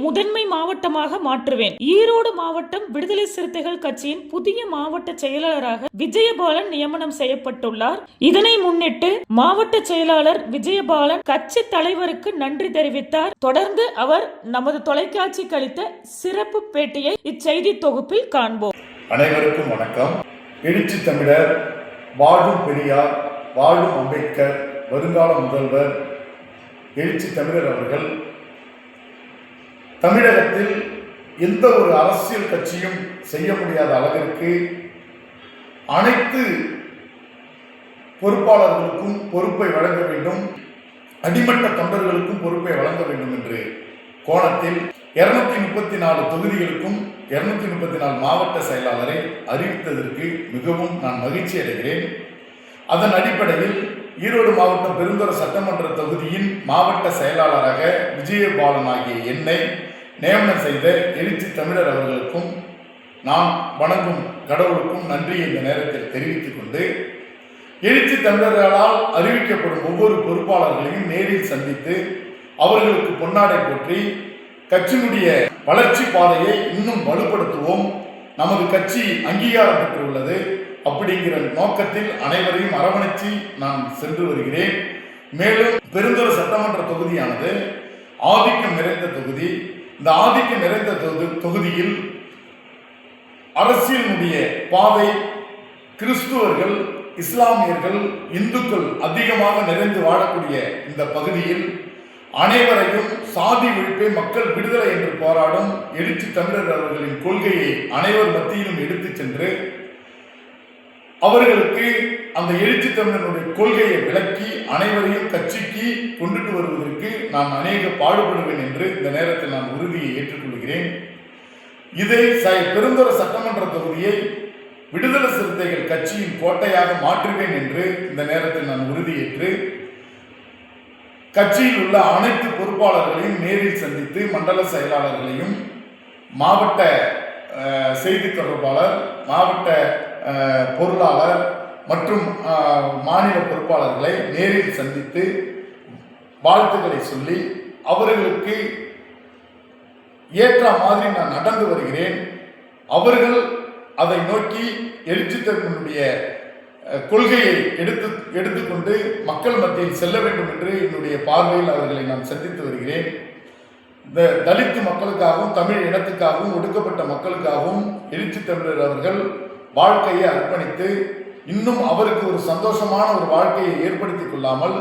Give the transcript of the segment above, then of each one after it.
முதன்மை மாவட்டமாக மாற்றுவேன். ஈரோடு மாவட்டம் விடுதலை சிறுத்தைகள் கட்சியின் புதிய மாவட்ட செயலாளராக விஜயபாலன் நியமனம் செய்யப்பட்டுள்ளார். இதனை முன்னிட்டு மாவட்ட செயலாளர் விஜயபாலன் கட்சி தலைவருக்கு நன்றி தெரிவித்தார். தொடர்ந்து அவர் நமது தொலைக்காட்சிக்கு அளித்த சிறப்பு பேட்டியை இச்செய்தி தொகுப்பில் காண்போம். அனைவருக்கும் வணக்கம். எழுச்சி தமிழர், வாழும் பெரியார், வாழும் அம்பேத்கர், வருங்கால முதல்வர் எழுச்சி தமிழர் அவர்கள் தமிழகத்தில் எந்த ஒரு அரசியல் கட்சியும் செய்ய முடியாத அளவிற்கு அனைத்து பொறுப்பாளர்களுக்கும் பொறுப்பை வழங்க வேண்டும், அடிமட்ட தொண்டர்களுக்கும் பொறுப்பை வழங்க வேண்டும் என்று கோணத்தில் 234 தொகுதிகளுக்கும் 234 மாவட்ட செயலாளரை அறிவித்ததற்கு மிகவும் நான் மகிழ்ச்சி அடைகிறேன். அதன் அடிப்படையில் ஈரோடு மாவட்டம் பெருந்துறை சட்டமன்ற தொகுதியின் மாவட்ட செயலாளராக விஜயபாலன் ஆகிய என்னை நியமனம் செய்த எழுச்சி தமிழர் அவர்களுக்கும் நான் வணங்கும் கடவுளுக்கும் நன்றியை இந்த நேரத்தில் தெரிவித்துக் கொண்டு, எழுச்சி தமிழர்களால் அறிவிக்கப்படும் ஒவ்வொரு பொறுப்பாளர்களையும் நேரில் சந்தித்து அவர்களுக்கு பொன்னாடை போற்றி கட்சியினுடைய வளர்ச்சி பாதையை இன்னும் வலுப்படுத்துவோம், நமது கட்சி அங்கீகாரம் பெற்றுள்ளது அப்படிங்கிற நோக்கத்தில் அனைவரையும் அரவணைச்சி நான் சென்று வருகிறேன். மேலும் பெருந்துறை சட்டமன்ற தொகுதியானது ஆதிக்கம் நிறைந்த தொகுதி. இந்த ஆதிக்கம் நிறைந்த தொகுதியில் அரசியலுடைய பாதை கிறிஸ்துவர்கள், இஸ்லாமியர்கள், இந்துக்கள் அதிகமாக நிறைந்து வாழக்கூடிய இந்த பகுதியில் அனைவரையும் சாதி ஒழிப்பை மக்கள் விடுதலை என்று போராடும் எழுச்சி தமிழர் அவர்களின் கொள்கையை அனைவர் மத்தியிலும் எடுத்துச் சென்று அவர்களுக்கு அந்த எழுச்சி தமிழனுடைய கொள்கையை விளக்கி அனைவரையும் கட்சிக்கு கொண்டுட்டு வருவதற்கு நான் அநேக பாடுபடுவேன் என்று இந்த நேரத்தில் நான் உறுதியை ஏற்றுக்கொள்கிறேன். இதை பெருந்துறை சட்டமன்ற தொகுதியை விடுதலை சிறுத்தைகள் கட்சியின் கோட்டையாக மாற்றுவேன் என்று இந்த நேரத்தில் நான் உறுதியேற்று கட்சியில் உள்ள அனைத்து பொறுப்பாளர்களையும் நேரில் சந்தித்து மண்டல செயலாளர்களையும் மாவட்ட செய்தி தொடர்பாளர், மாவட்ட பொருளாளர் மற்றும் மாநில பொறுப்பாளர்களை நேரில் சந்தித்து வாழ்த்துக்களை சொல்லி அவர்களுக்கு ஏற்ற மாதிரி நான் நடந்து வருகிறேன். அவர்கள் அதை நோக்கி எழுச்சி தமிழனுடைய கொள்கையை எடுத்துக்கொண்டு மக்கள் மத்தியில் செல்ல வேண்டும் என்று என்னுடைய பார்வையில் அவர்களை நான் சந்தித்து வருகிறேன். இந்த தலித்து மக்களுக்காகவும் தமிழ் இனத்துக்காகவும் ஒடுக்கப்பட்ட மக்களுக்காகவும் எழுச்சி தமிழர் அவர்கள் வாழ்க்கையை அர்ப்பணித்து இன்னும் அவருக்கு ஒரு சந்தோஷமான ஒரு வாழ்க்கையை ஏற்படுத்திக் கொள்ளாமல்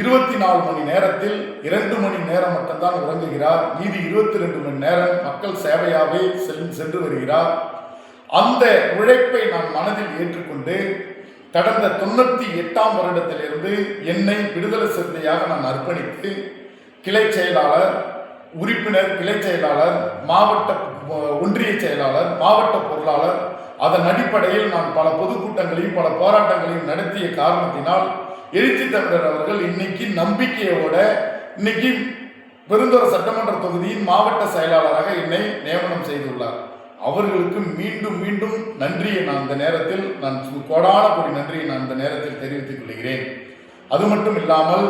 24 மணி நேரத்தில் 2 மணி நேரம் மட்டும்தான் உறங்குகிறார். மீதி 22 மணி நேரம் மக்கள் சேவையாகவே சென்று வருகிறார். அந்த உழைப்பை நான் மனதில் ஏற்றுக்கொண்டு கடந்த 98ஆம் வருடத்திலிருந்து என்னை விடுதலை சிறுத்தையாக நான் அர்ப்பணித்து கிளை செயலாளர், உறுப்பினர், கிளை செயலாளர், மாவட்ட ஒன்றிய செயலாளர், மாவட்ட பொருளாளர், அதன் அடிப்படையில் நான் பல பொதுக்கூட்டங்களையும் பல போராட்டங்களையும் நடத்திய காரணத்தினால் எழுச்சி தமிழர் அவர்கள் இன்னைக்கு நம்பிக்கையோட இன்னைக்கு பெருந்துறை சட்டமன்ற தொகுதியின் மாவட்ட செயலாளராக என்னை நியமனம் செய்துள்ளார். அவர்களுக்கு மீண்டும் மீண்டும் நன்றியை நான் இந்த நேரத்தில் கோடான கோடி நன்றியை நான் இந்த நேரத்தில் தெரிவித்துக் கொள்கிறேன். அது மட்டும் இல்லாமல்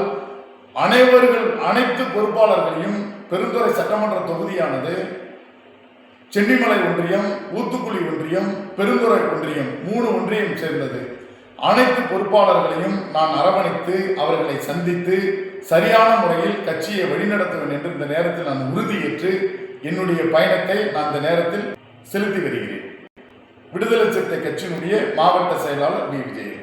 அனைத்து பொறுப்பாளர்களையும் பெருந்துறை சட்டமன்ற தொகுதியானது சென்னிமலை ஒன்றியம், ஊத்துக்குளி ஒன்றியம், பெருந்துறை ஒன்றியம் 3 ஒன்றியம் சேர்ந்தது. அனைத்து பொறுப்பாளர்களையும் நான் அரவணைத்து அவர்களை சந்தித்து சரியான முறையில் கட்சியை வழிநடத்துவேன் என்று இந்த நேரத்தில் நான் உறுதியேற்று என்னுடைய பயணத்தை நான் இந்த நேரத்தில் செலுத்தி வருகிறேன். விடுதலை சிறுத்தை கட்சியினுடைய மாவட்ட செயலாளர் வி. விஜய்.